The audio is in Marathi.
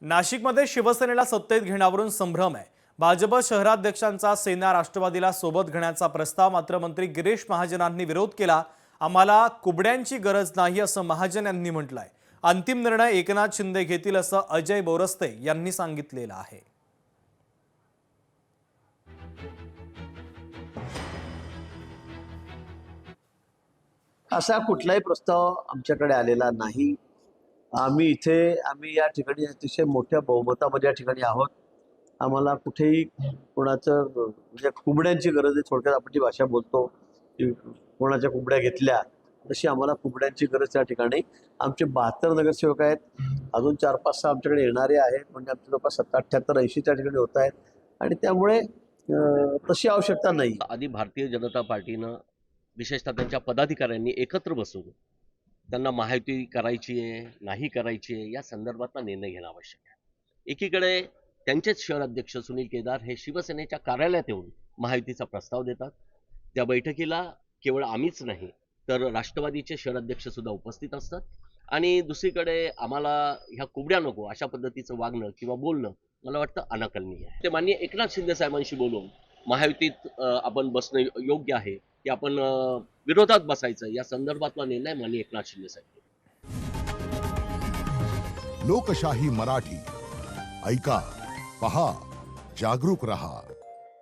नाशिकमध्ये शिवसेनेला सत्तेत घेण्यावरून संभ्रम आहे। भाजप शहराध्यक्षांचा सेना राष्ट्रवादीला सोबत घेण्याचा प्रस्ताव मात्र मंत्री गिरीश महाजनांनी विरोध केला। आम्हाला कुबड्यांची गरज नाही असं महाजन यांनी म्हटलंय। अंतिम निर्णय एकनाथ शिंदे घेतील असं अजय बोरस्ते यांनी सांगितलेलं आहे। असा कुठलाही प्रस्ताव आमच्याकडे आलेला नाही। आम्ही या ठिकाणी अतिशय मोठ्या बहुमतामध्ये या ठिकाणी आहोत। आम्हाला कुठेही कोणाचं म्हणजे कुबड्यांची गरज आहे। थोडक्यात आपण जी भाषा बोलतो की कोणाच्या कुबड्या घेतल्या तशी आम्हाला कुबड्यांची गरज त्या ठिकाणी। आमचे 72 नगरसेवक आहेत, अजून 4-5-6 आमच्याकडे येणारे आहेत, म्हणजे आमचे जवळपास 78-80 त्या ठिकाणी होत आहेत आणि त्यामुळे तशी आवश्यकता नाही। आधी भारतीय जनता पार्टीनं विशेषतः त्यांच्या पदाधिकाऱ्यांनी एकत्र बसून त्यांना महायुती करायची आहे नाही करायची आहे या संदर्भातला निर्णय घेणं आवश्यक आहे। एकीकडे त्यांचेच शहर अध्यक्ष सुनील केदार हे शिवसेनेच्या कार्यालयात येऊन महायुतीचा प्रस्ताव देतात। त्या बैठकीला केवळ आम्हीच नाही तर राष्ट्रवादीचे शहर अध्यक्ष सुद्धा उपस्थित असतात आणि दुसरीकडे आम्हाला ह्या कुबड्या नको अशा पद्धतीचं वागणं किंवा बोलणं मला वाटतं अनाकलनीय आहे। ते माननीय एकनाथ शिंदे साहेबांशी बोलून महायुतीत आपण बसणं योग्य आहे की आपण विरोधात बसायचं या संदर्भातला निर्णय माननीय एकनाथ शिंदे साहेब। लोकशाही मराठी ऐका, पहा, जागरूक रहा।